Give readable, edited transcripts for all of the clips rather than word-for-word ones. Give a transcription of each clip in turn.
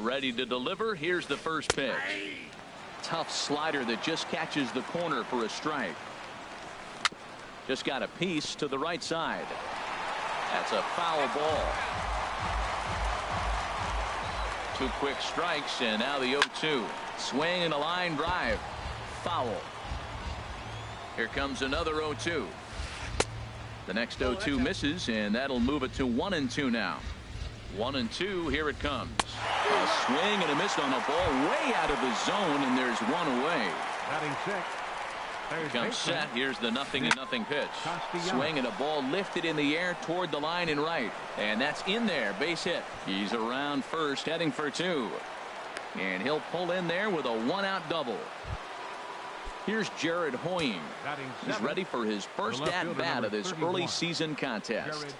Ready to deliver. Here's the first pitch. Tough slider that just catches the corner for a strike. Just got a piece to the right side. That's a foul ball. 2 quick strikes, and now the 0-2. Swing and a line drive. Foul. Here comes another 0-2. The next 0-2 misses, and that'll move it to 1-2 now. 1-2. Here it comes. A swing and a miss on a ball way out of the zone, and there's one away. Batting sixth. Here comes set. Here's the 0-0 pitch. Swing and a ball lifted in the air toward the line and right. And that's in there. Base hit. He's around first, heading for 2. And he'll pull in there with a 1-out double. Here's Jared Hoying. He's ready for his first at-bat of this early season contest.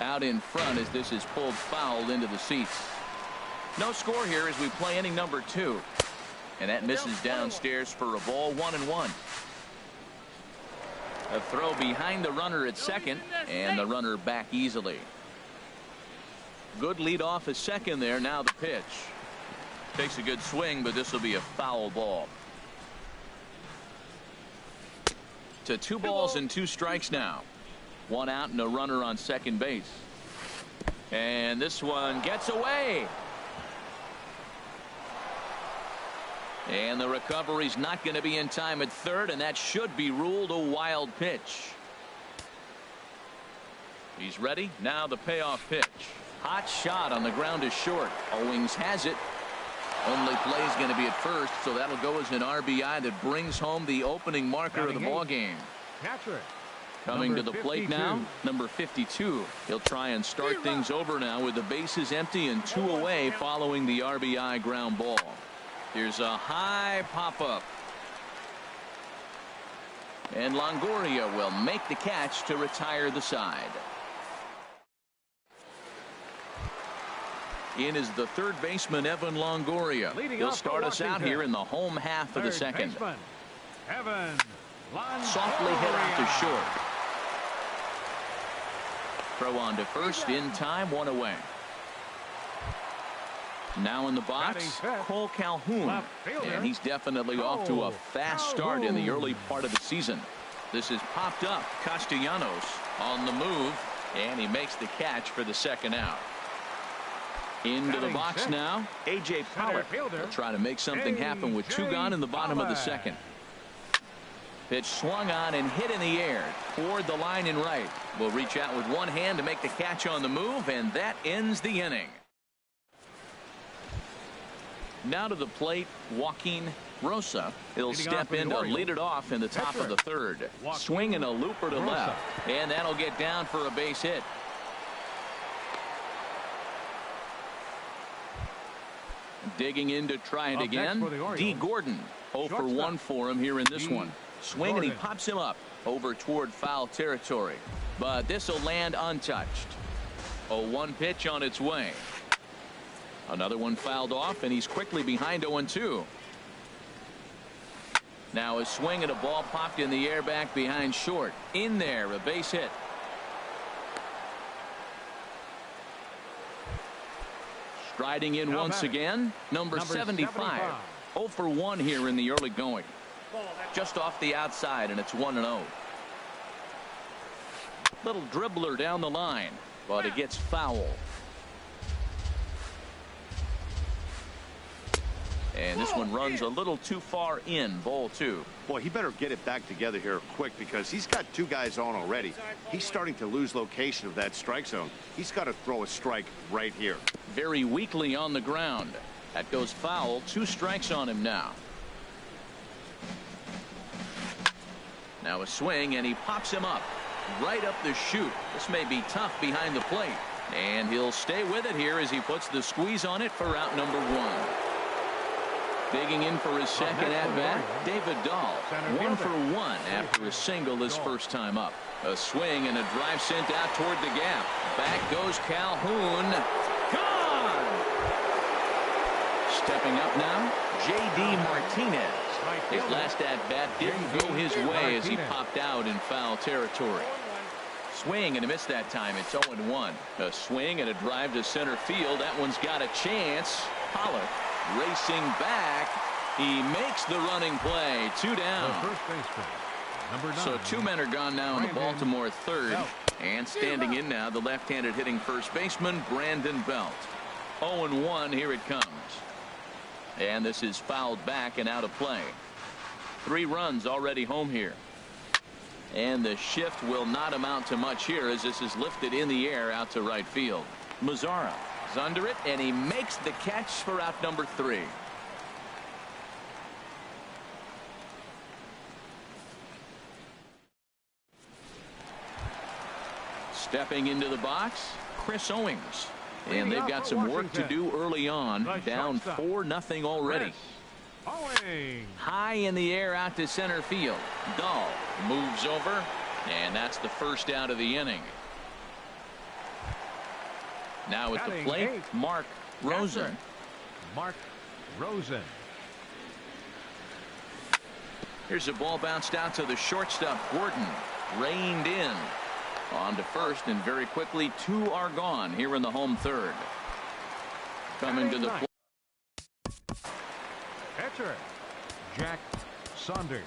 Out in front as this is pulled foul into the seats. No score here as we play inning number 2. And that misses downstairs for a ball. 1-1. A throw behind the runner at second, and the runner back easily. Good lead off at second there. Now the pitch. Takes a good swing, but this will be a foul ball. To 2 balls and 2 strikes now. 1 out and a runner on second base. And this one gets away. And the recovery's not going to be in time at third, and that should be ruled a wild pitch. He's ready. Now the payoff pitch. Hot shot on the ground is short. Owings has it. Only play's going to be at first, so that'll go as an RBI that brings home the opening marker of the ball game. Coming to the plate now, number 52. He'll try and start things over now with the bases empty and 2 away following the RBI ground ball. Here's a high pop-up. And Longoria will make the catch to retire the side. In is the third baseman, Evan Longoria. He'll start us out here in the home half of the second. Softly hit out to short. Throw on to first in time, 1 away. Now in the box, Cole Calhoun, and he's definitely off to a fast start in the early part of the season. This is popped up. Castellanos on the move, and he makes the catch for the second out. Into the box now, A.J. Pollock. He'll try to make something happen with 2 gone in the bottom of the second. Pitch swung on and hit in the air toward the line and right. Will reach out with 1 hand to make the catch on the move, and that ends the inning. Now to the plate, Joaquin Rosa. He'll step in to lead it off in the top of the third. Swing and a looper to left, and that'll get down for a base hit. Digging in to try it again, D. Gordon. 0 for 1 for him here in this one. Swing and he pops him up over toward foul territory, but this will land untouched. 0-1 pitch on its way. Another one fouled off, and he's quickly behind 0-2. Now a swing and a ball popped in the air back behind short. In there, a base hit. Striding in once again, number 75. 0 for 1 here in the early going. Just off the outside, and it's 1-0. Little dribbler down the line, but it gets foul. And this one runs a little too far in, ball 2. Boy, he better get it back together here quick because he's got 2 guys on already. He's starting to lose location of that strike zone. He's got to throw a strike right here. Very weakly on the ground. That goes foul. 2 strikes on him now. Now a swing, and he pops him up right up the chute. This may be tough behind the plate, and he'll stay with it here as he puts the squeeze on it for out number 1. Digging in for his second at-bat, David Dahl. 1 for 1 after a single his first time up. A swing and a drive sent out toward the gap. Back goes Calhoun. Gone! Stepping up now, J.D. Martinez. His last at-bat didn't go his way as he popped out in foul territory. Swing and a miss that time. It's 0-1. A swing and a drive to center field. That one's got a chance. Pollock racing back. He makes the running play. 2 down. The first baseman, number 9. So 2 men are gone now in the Brandon Baltimore third. Belt. And standing in now, the left-handed hitting first baseman, Brandon Belt. 0-1. Here it comes. And this is fouled back and out of play. 3 runs already home here. And the shift will not amount to much here as this is lifted in the air out to right field. Mazzara is under it, and he makes the catch for out number 3. Stepping into the box, Chris Owings. And they've got some work to do early on. Down 4-0 already. High in the air out to center field. Dahl moves over, and that's the first out of the inning. Now at the plate, Mark Rosen. Mark Rosen. Here's a ball bounced out to the shortstop. Gordon reined in. On to first, and very quickly 2 are gone here in the home third. Coming to the plate. Catcher, Jack Saunders.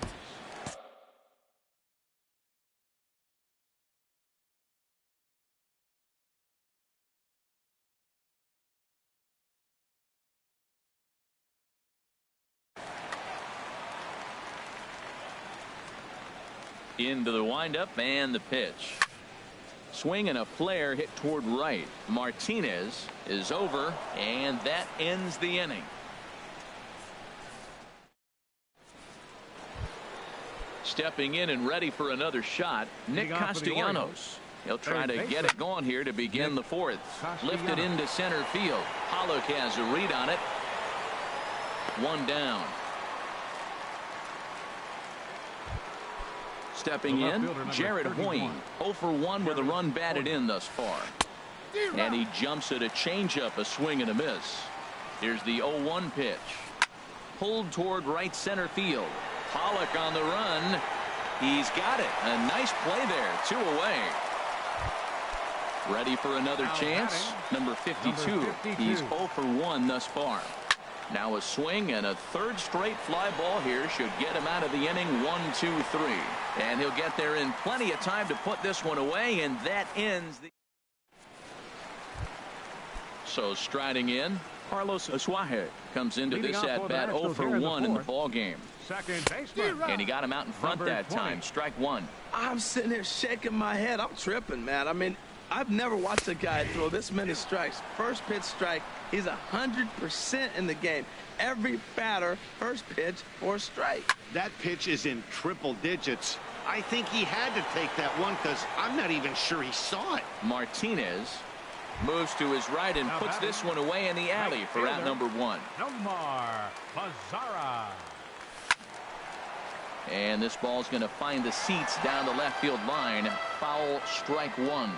Into the windup and the pitch. Swing and a flare hit toward right. Martinez is over, and that ends the inning. Stepping in and ready for another shot, Nick Castellanos. He'll try to get it going here to begin the fourth. Lifted into center field. Pollock has a read on it. 1 down. Stepping in, Jared Hoying, 0 for 1 with a run batted in thus far. And he jumps at a changeup, a swing and a miss. Here's the 0-1 pitch. Pulled toward right center field. Pollock on the run. He's got it. A nice play there. 2 away. Ready for another chance. Number 52. He's 0 for 1 thus far. Now a swing and a third straight fly ball here should get him out of the inning. 1-2-3. And he'll get there in plenty of time to put this one away, and that ends the. So striding in, Carlos Asuaje comes into this at bat 0 for 1 in the ball game. Second baseman. And he got him out in front that time. Strike 1. I'm sitting here shaking my head. I'm tripping, man. I mean, I've never watched a guy throw this many strikes. First pitch strike, he's 100% in the game. Every batter, first pitch for a strike. That pitch is in triple digits. I think he had to take that one because I'm not even sure he saw it. Martinez moves to his right and puts this one away in the alley for out number 1. Nomar Mazzara. And this ball's going to find the seats down the left field line. Foul, strike 1.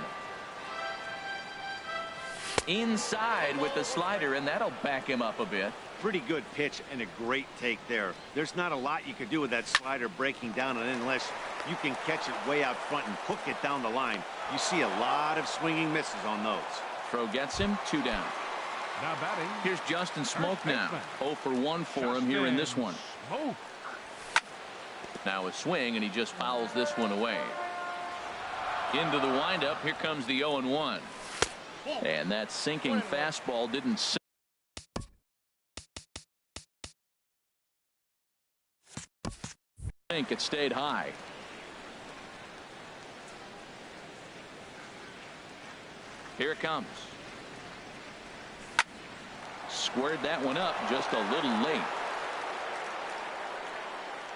Inside with the slider, and that'll back him up a bit. Pretty good pitch and a great take there. There's not a lot you can do with that slider breaking down, and unless you can catch it way out front and hook it down the line, you see a lot of swinging misses on those. Throw gets him. 2 down. Now batting. Here's Justin Smoke now. 0 for 1 for him here in this one. Smoke. Now a swing, and he just fouls this one away. Into the windup. Here comes the 0-1. And that sinking fastball didn't sink. It stayed high. Here it comes. Squared that one up just a little late.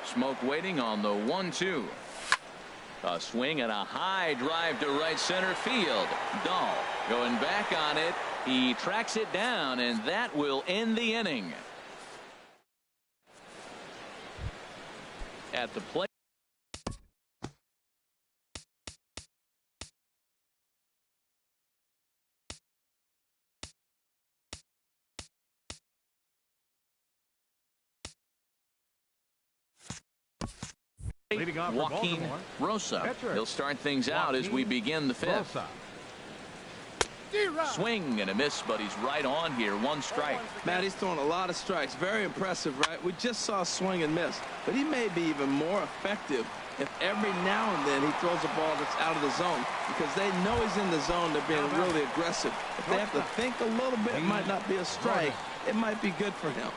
Smoke waiting on the 1-2. A swing and a high drive to right center field. Dahl going back on it. He tracks it down, and that will end the inning. At the plate. Leading off for Joaquin Baltimore, Rosa. pitcher, He'll start things out as we begin the fifth. Rosa. Swing and a miss, but he's right on here. One strike. Matt, he's throwing a lot of strikes. Very impressive, right? We just saw a swing and miss, but he may be even more effective if every now and then he throws a ball that's out of the zone, because they know he's in the zone. They're being really aggressive. If they have to think a little bit, it might not be a strike. It might be good for him.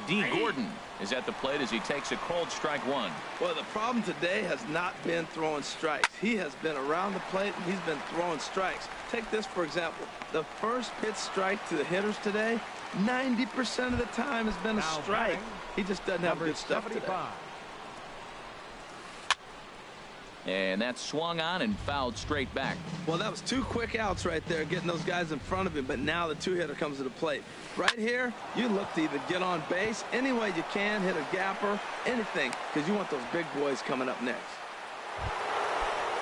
D. Gordon is at the plate as he takes a cold strike one. Well, the problem today has not been throwing strikes. He has been around the plate and he's been throwing strikes. Take this, for example. The first pitch strike to the hitters today, 90% of the time has been a strike. He just doesn't have good stuff today. And that swung on and fouled straight back. Well, that was 2 quick outs right there, getting those guys in front of him, but now the 2-hitter comes to the plate. Right here, you look to either get on base any way you can, hit a gapper, anything, because you want those big boys coming up next.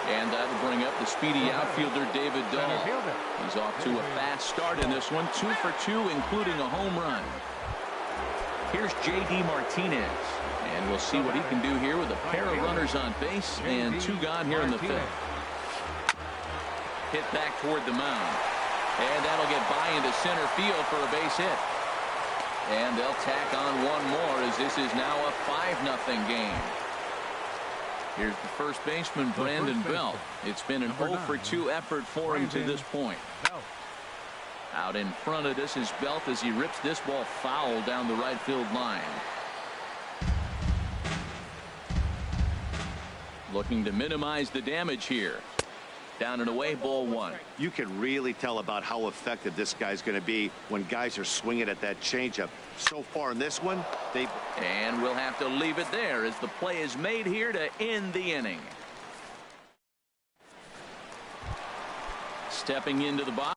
And that'll bring up the speedy outfielder, David Dahl. He's off to a fast start in this one, 2 for 2, including a home run. Here's J.D. Martinez. And we'll see what he can do here with a pair of runners on base and 2 gone here in the fifth. Hit back toward the mound. And that'll get by into center field for a base hit. And they'll tack on one more as this is now a 5-0 game. Here's the first baseman, Brandon Belt. It's been an 0 for 2 effort for him to this point. Out in front of this is Belt as he rips this ball foul down the right field line. Looking to minimize the damage here. Down and away, ball 1. You can really tell about how effective this guy's going to be when guys are swinging at that changeup. So far in this one, they've... And we'll have to leave it there as the play is made here to end the inning. Stepping into the box.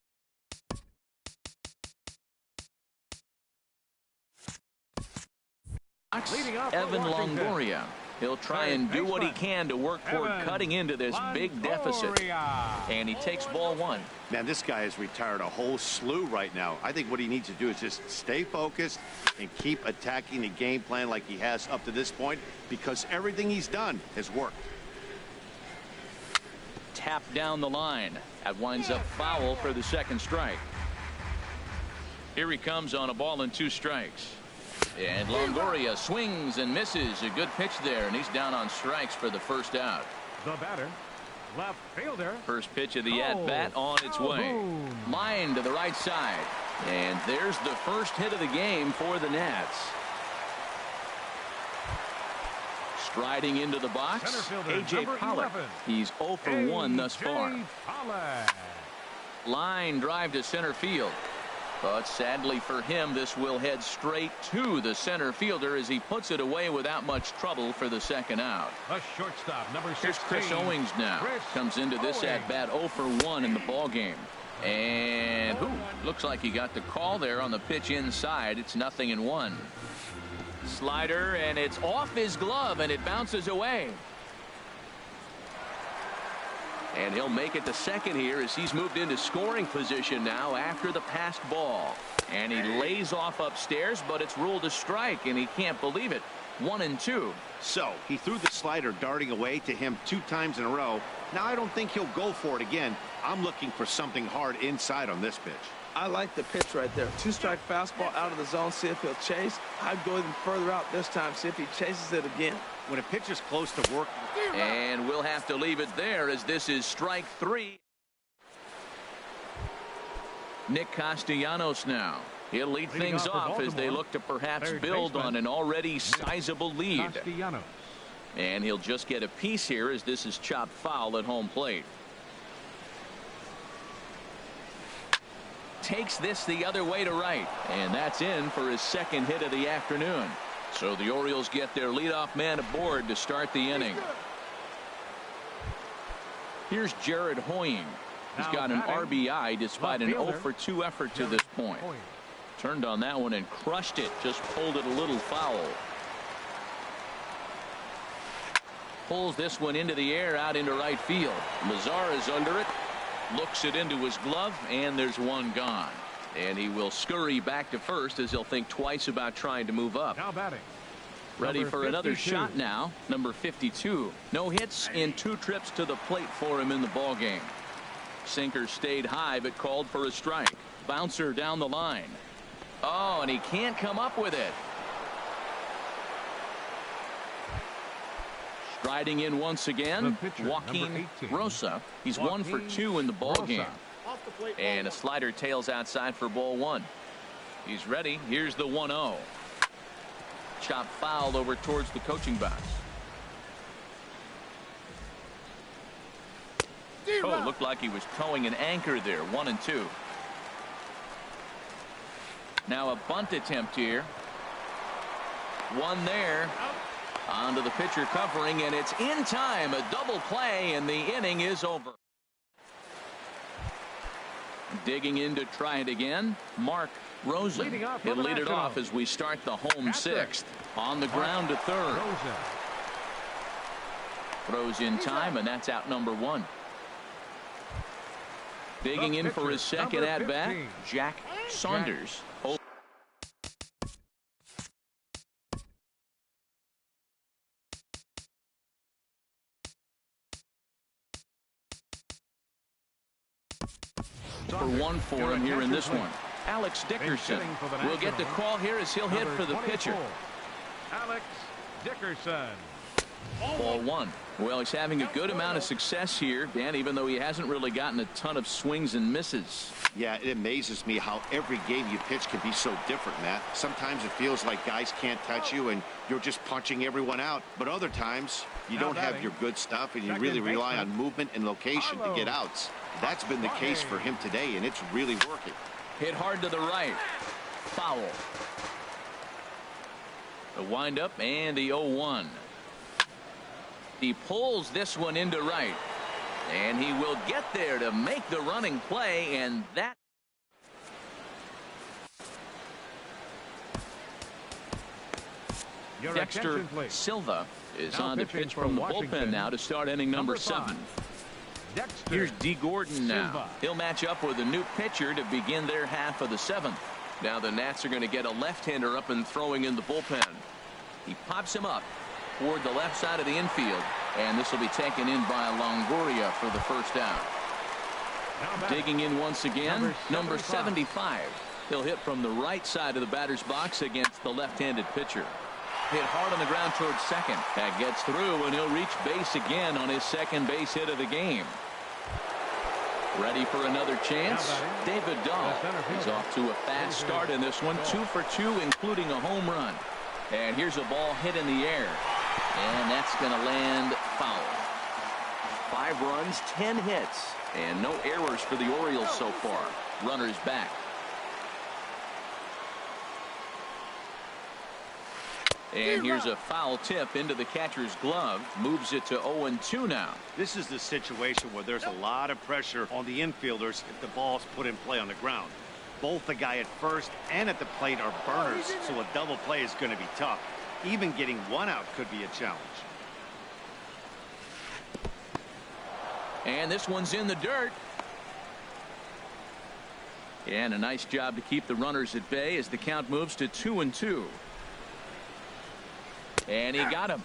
Evan Longoria. He'll try and do what he can to work toward cutting into this big deficit. And he takes ball 1. Man, this guy has retired a whole slew right now. I think what he needs to do is just stay focused and keep attacking the game plan like he has up to this point, because everything he's done has worked. Tap down the line. That winds up foul for the second strike. Here he comes on a ball and 2 strikes. And Longoria swings and misses. A good pitch there, and he's down on strikes for the first out. The batter, left fielder. First pitch of the at-bat on its way. Line to the right side. And there's the first hit of the game for the Nats. Striding into the box, A.J. Pollock. He's 0 for 1 thus far. Line drive to center field. But sadly for him, this will head straight to the center fielder as he puts it away without much trouble for the second out. A shortstop, number 16. Here's Chris Owings now. Comes into this at-bat 0 for 1 in the ball game. And looks like he got the call there on the pitch inside. It's 0-1. Slider, and it's off his glove, and it bounces away. And he'll make it to second here as he's moved into scoring position now after the passed ball. And he lays off upstairs, but it's ruled a strike, and he can't believe it. 1-2. So he threw the slider darting away to him 2 times in a row. Now I don't think he'll go for it again. I'm looking for something hard inside on this pitch. I like the pitch right there. 2-strike fastball out of the zone. See if he'll chase. I'd go even further out this time. See if he chases it again. When a pitch is close to work. And we'll have to leave it there as this is strike 3. Nick Castellanos now. He'll lead things off as they look to perhaps build on an already sizable lead. And he'll just get a piece here as this is chopped foul at home plate. Takes this the other way to right. And that's in for his second hit of the afternoon. So the Orioles get their leadoff man aboard to start the inning. Here's Jared Hoying. He's got an RBI despite an 0 for 2 effort to this point. Turned on that one and crushed it. Just pulled it a little foul. Pulls this one into the air out into right field. Mazar is under it. Looks it into his glove, and there's one gone. And he will scurry back to first as he'll think twice about trying to move up. Now batting, Ready Number for another 52. shot now. Number 52. No hits in 2 trips to the plate for him in the ball game. Sinker stayed high but called for a strike. Bouncer down the line. Oh, and he can't come up with it. Striding in once again, Joaquin Rosa. He's 1 for 2 in the ball game. And a slider tails outside for ball 1. He's ready. Here's the 1-0. Chop foul over towards the coaching box. Oh, looked like he was towing an anchor there. 1-2. Now a bunt attempt here. One there. Onto the pitcher covering, and it's in time. A double play, and the inning is over. Digging in to try it again, Mark Rosen. He'll lead it off as we start the home 6th. On the ground to 3rd. Throws in time, and that's out number 1. Digging in for his second at-bat, Jack Saunders. For 1 for him here in this one. Alex Dickerson will get the call here as he'll hit for the pitcher. Alex Dickerson. Ball 1. Well, he's having a good amount of success here, Dan, even though he hasn't really gotten a ton of swings and misses. Yeah, it amazes me how every game you pitch can be so different, Matt. Sometimes it feels like guys can't touch you and you're just punching everyone out. But other times you don't have your good stuff and you really rely on movement and location to get outs. That's been the case for him today, and it's really working. Hit hard to the right. Foul. The windup and the 0-1. He pulls this one into right. And he will get there to make the running play, and that. Dexter Silva is on to pitch from the bullpen now to start inning number 7. Here's D. Gordon now. He'll match up with a new pitcher to begin their half of the 7th. Now the Nats are going to get a left-hander up and throwing in the bullpen. He pops him up toward the left side of the infield, and this will be taken in by Longoria for the first out. Digging in once again, number 75. He'll hit from the right side of the batter's box against the left-handed pitcher. Hit hard on the ground towards second. That gets through, and he'll reach base again on his second base hit of the game. Ready for another chance? David Dahl. He's off to a fast start in this one. 2 for 2, including a home run. And here's a ball hit in the air. And that's going to land foul. 5 runs, 10 hits, and no errors for the Orioles so far. Runners back. And here's a foul tip into the catcher's glove. Moves it to 0-2 now. This is the situation where there's a lot of pressure on the infielders if the ball's put in play on the ground. Both the guy at first and at the plate are burners, so a double play is going to be tough. Even getting 1 out could be a challenge. And this one's in the dirt. And a nice job to keep the runners at bay as the count moves to 2-2. And he got him.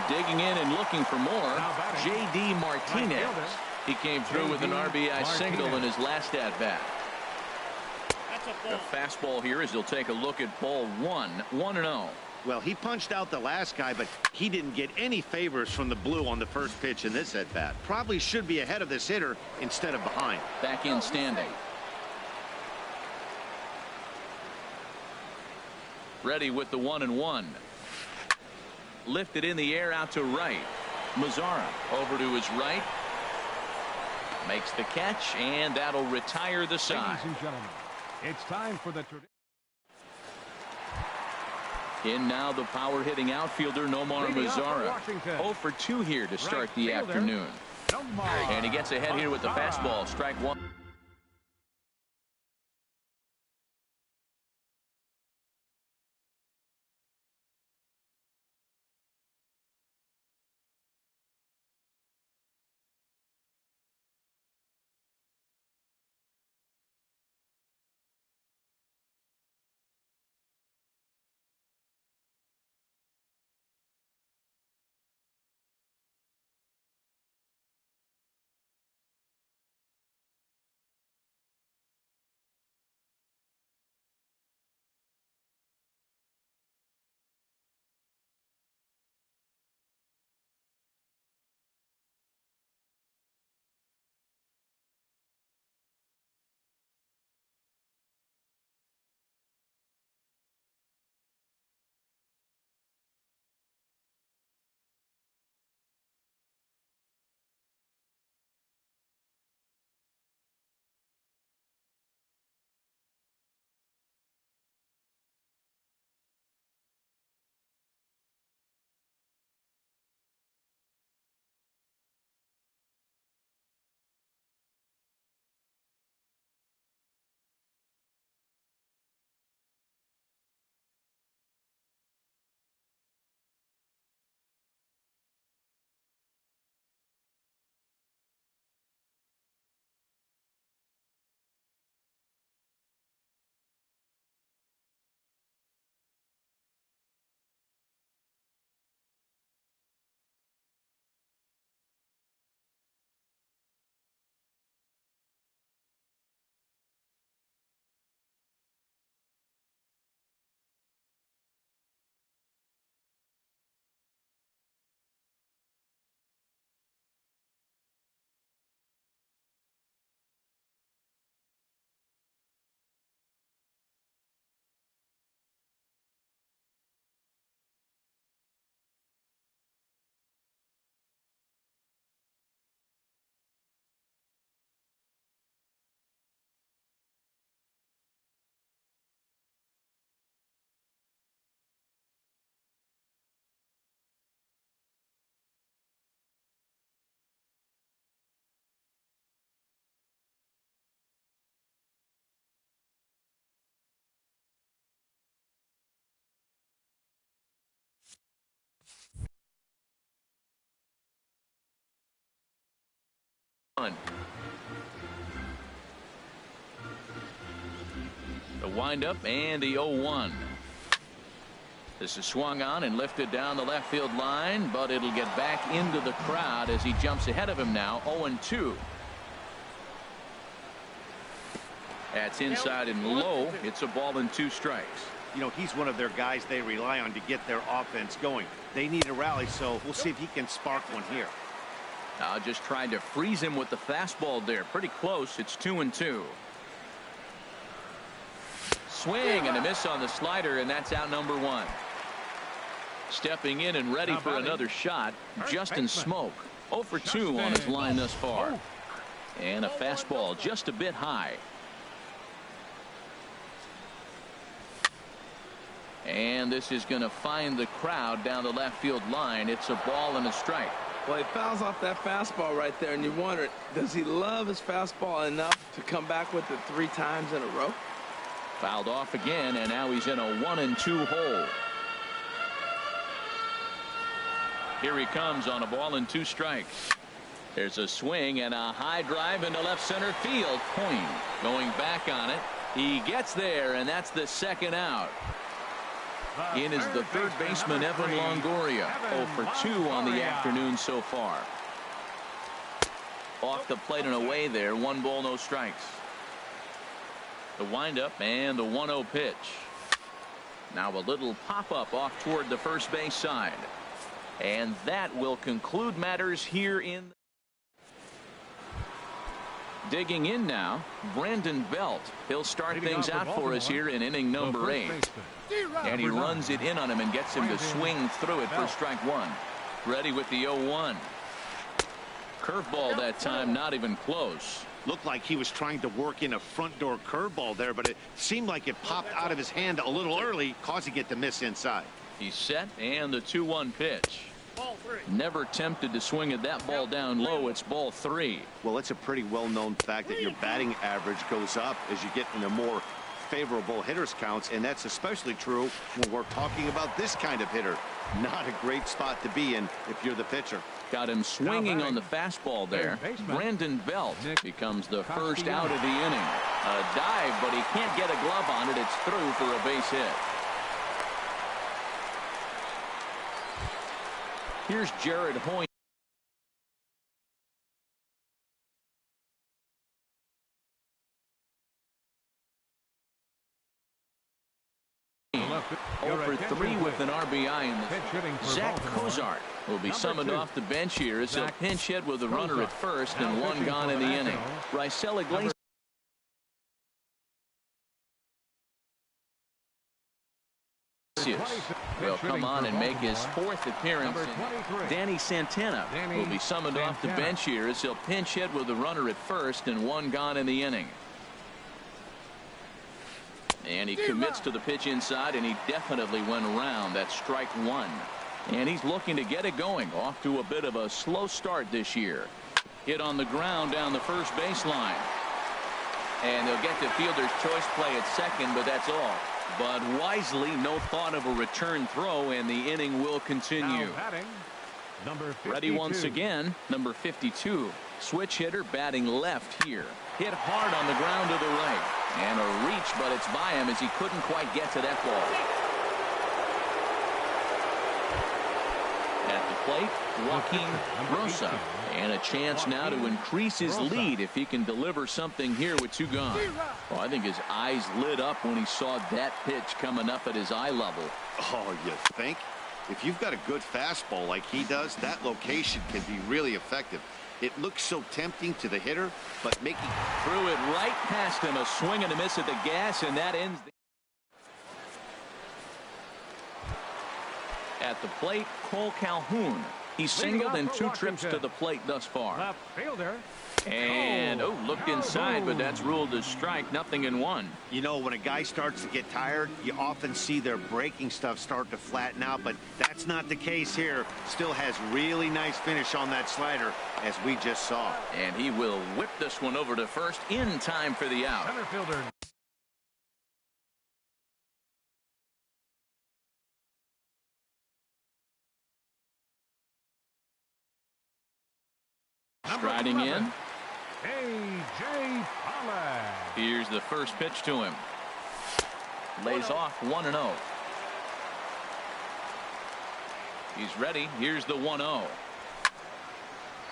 Digging in and looking for more, J.D. Martinez. He came through with an RBI single in his last at-bat. A fastball here as he'll take a look at ball 1, 1-0. Well, he punched out the last guy, but he didn't get any favors from the blue on the first pitch in this at-bat. Probably should be ahead of this hitter instead of behind. Back in standing. Ready with the 1-1. Lifted in the air out to right. Mazzara over to his right. Makes the catch, and that'll retire the side. Ladies and gentlemen, it's time for the in now the power hitting outfielder Nomar Mazzara. 0 for 2 here to start the afternoon. And he gets ahead here with the fastball. Strike 1. The windup and the 0-1. This is swung on and lifted down the left field line, but it'll get back into the crowd as he jumps ahead of him now. 0-2. That's inside and low. It's a ball and 2 strikes. You know, he's one of their guys they rely on to get their offense going. They need a rally, so we'll see if he can spark one here. Just trying to freeze him with the fastball there. Pretty close. It's 2-2. Swing and a miss on the slider, and that's out number 1. Stepping in and ready for another shot, Justin Smoke. 0 for 2 on his line thus far. And a fastball just a bit high. And this is going to find the crowd down the left field line. It's a ball and a strike. Well, he fouls off that fastball right there, and you wonder, does he love his fastball enough to come back with it 3 times in a row? Fouled off again, and now he's in a 1-2 hole. Here he comes on a ball and 2 strikes. There's a swing and a high drive into left center field. Point going back on it. He gets there, and that's the 2nd out. In is the 3rd baseman, Evan Longoria. 0 for 2 on the afternoon so far. Off the plate and away there. 1 ball, no strikes. The windup and the 1-0 pitch. Now a little pop-up off toward the first base side. And that will conclude matters here in. Digging in now, Brandon Belt. He'll start things out for us here in inning number 8. And he runs it in on him and gets him to swing through it for strike 1. Ready with the 0-1. Curveball that time, not even close. Looked like he was trying to work in a front door curveball there, but it seemed like it popped out of his hand a little early, causing it to miss inside. He's set, and the 2-1 pitch. Never tempted to swing at that ball down low. It's ball 3. Well, it's a pretty well-known fact that your batting average goes up as you get into more favorable hitters counts, and that's especially true when we're talking about this kind of hitter. Not a great spot to be in if you're the pitcher. Got him swinging on the fastball there. Brandon Belt becomes the first out of the inning. A dive, but he can't get a glove on it. It's through for a base hit. Here's Jared Hoyt. Over 3 with an RBI in this. Zach Cozart will be summoned off the bench here as he'll pinch hit with a runner at first and 1 gone in the inning. Raisel Iglesias will come on and make his 4th appearance. Danny Santana will be summoned off the bench here as he'll pinch hit with a runner at first and 1 gone in the inning. And he commits to the pitch inside, and he definitely went around. That's strike 1. And he's looking to get it going. Off to a bit of a slow start this year. Hit on the ground down the first baseline. And they'll get the fielder's choice play at second, but that's all. But wisely, no thought of a return throw, and the inning will continue. Ready once again, number 52. Switch hitter batting left here. Hit hard on the ground to the right. And a reach, but it's by him as he couldn't quite get to that ball. At the plate, Joaquin Rosa. And a chance now to increase his lead if he can deliver something here with 2 gone. Well, I think his eyes lit up when he saw that pitch coming up at his eye level. Oh, you think? If you've got a good fastball like he does, that location can be really effective. It looks so tempting to the hitter, but making threw it right past him. A swing and a miss at the gas, and that ends at the plate. Cole Calhoun. He's singled in 2 trips to the plate thus far. And looked inside, but that's ruled as strike. Nothing in 1. You know, when a guy starts to get tired, you often see their breaking stuff start to flatten out, but that's not the case here. Still has really nice finish on that slider, as we just saw. And he will whip this one over to first in time for the out. Center fielder. Striding in, A.J. Pollock. Here's the first pitch to him. Lays off 1-0. He's ready. Here's the 1-0.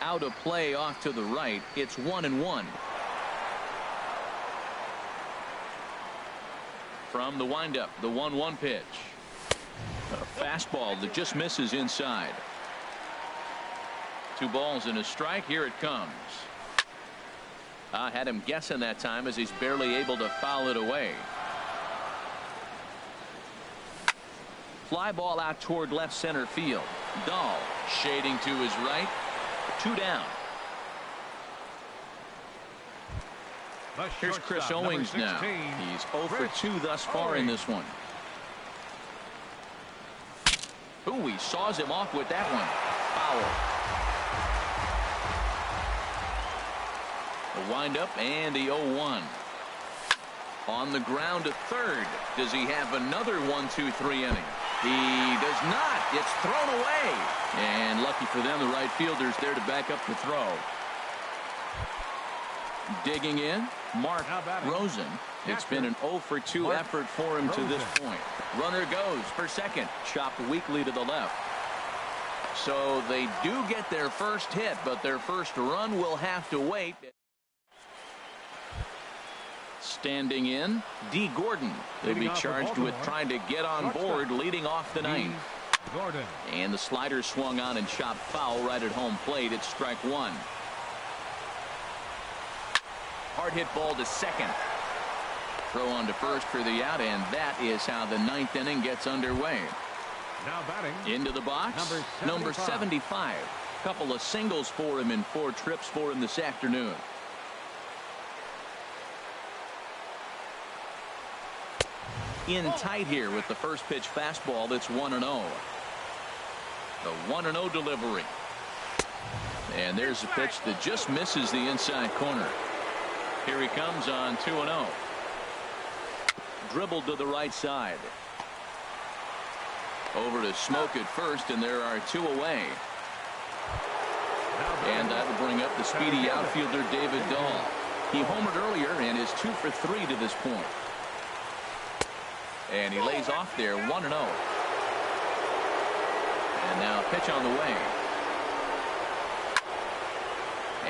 Out of play off to the right. It's 1-1. From the windup, the 1-1 pitch. A fastball that just misses inside. 2 balls and a strike. Here it comes. I had him guessing that time as he's barely able to foul it away. Fly ball out toward left center field. Dahl shading to his right. 2 down. Here's Chris Owings now. He's 0 for 2 thus far in this one. Ooh, he saws him off with that one. Foul. The windup and the 0-1. On the ground to third. Does he have another 1-2-3 inning? He does not. It's thrown away. And lucky for them, the right fielder's there to back up the throw. Digging in, Mark Rosen. It's been an 0 for 2 effort for him to this point. Runner goes for second. Chopped weakly to the left. So they do get their first hit, but their first run will have to wait. Standing in, D. Gordon. They'll be charged with trying to get on board leading off the ninth. And the slider swung on and chopped foul right at home plate. It's strike 1. Hard hit ball to second. Throw on to first for the out, and that is how the 9th inning gets underway. Now batting. Into the box, number 75. Couple of singles for him in 4 trips for him this afternoon. In tight here with the first pitch fastball. That's 1-0. The 1-0 delivery. And there's a pitch that just misses the inside corner. Here he comes on 2-0. Dribbled to the right side. Over to Smoke at first, and there are 2 away. And that'll bring up the speedy outfielder David Dahl. He homered earlier and is 2 for 3 to this point. And he lays off there 1-0. And now pitch on the way.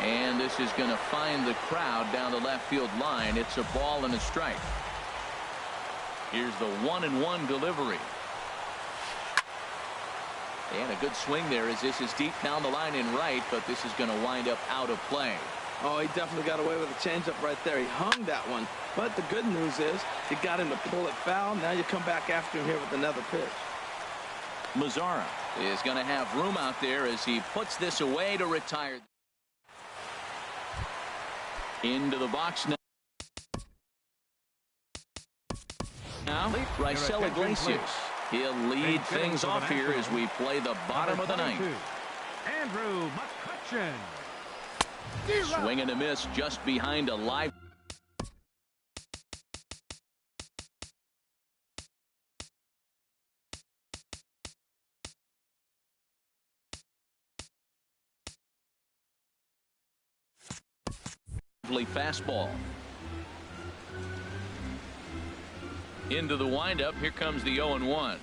And this is going to find the crowd down the left field line. It's a ball and a strike. Here's the 1-1 delivery. And a good swing there as this is deep down the line in right, but this is going to wind up out of play. Oh, he definitely got away with a changeup right there. He hung that one. But the good news is he got him to pull it foul. Now you come back after him here with another pitch. Mazzara is going to have room out there as he puts this away to retire. Into the box now. Raisel Iglesias. He'll lead things off here as we play the bottom of the 9th. Andrew McCutcheon. Swing and a miss just behind a live. Fastball. Into the windup. Here comes the 0-1.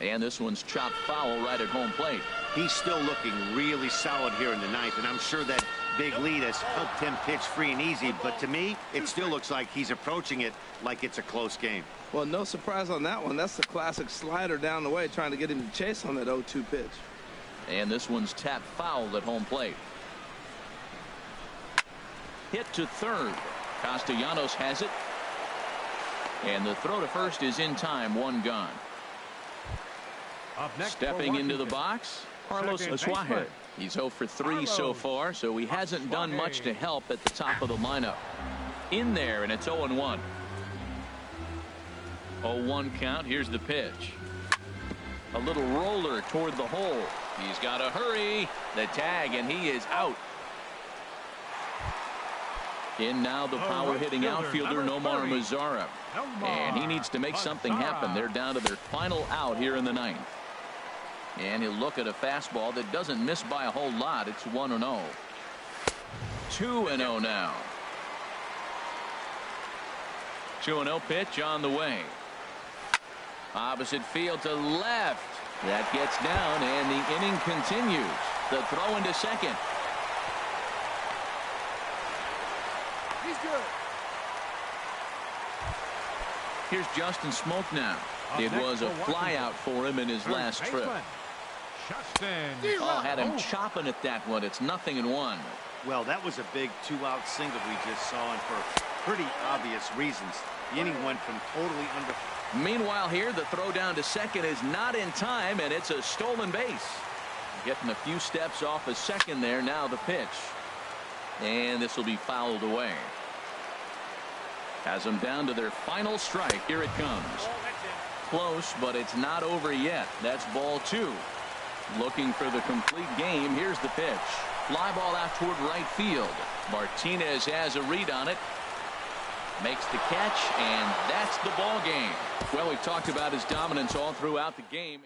And this one's chopped foul right at home plate. He's still looking really solid here in the 9th, and I'm sure that big lead has helped him pitch free and easy, but to me it still looks like he's approaching it like it's a close game. Well, no surprise on that one. That's the classic slider down the way, trying to get him to chase on that 0-2 pitch. And this one's tapped foul at home plate. Hit to third. Castellanos has it. And the throw to first is in time. 1 gone. Stepping into the box, Carlos Asuaje. He's 0 for 3 so far, so he hasn't done much to help at the top of the lineup. In there, and it's 0-1. 0-1 count. Here's the pitch. A little roller toward the hole. He's got to hurry. The tag, and he is out. In now the power hitting outfielder Nomar Mazzara. And he needs to make something happen. They're down to their final out here in the 9th. And he'll look at a fastball that doesn't miss by a whole lot. It's 1-0. 2-0 now. 2-0 pitch on the way. Opposite field to left. That gets down, and the inning continues. The throw into second. He's good. Here's Justin Smoke now. It was a flyout for him in his last trip. Oh, had him chopping at that one. It's 0-1. Well, that was a big 2-out single we just saw, and for pretty obvious reasons. The inning went from totally under. Meanwhile here, the throw down to second is not in time, and it's a stolen base. Getting a few steps off a second there. Now the pitch. And this will be fouled away. Has them down to their final strike. Here it comes. Close, but it's not over yet. That's ball 2. Looking for the complete game. Here's the pitch. Fly ball out toward right field. Martinez has a read on it. Makes the catch, and that's the ball game. Well, we talked about his dominance all throughout the game.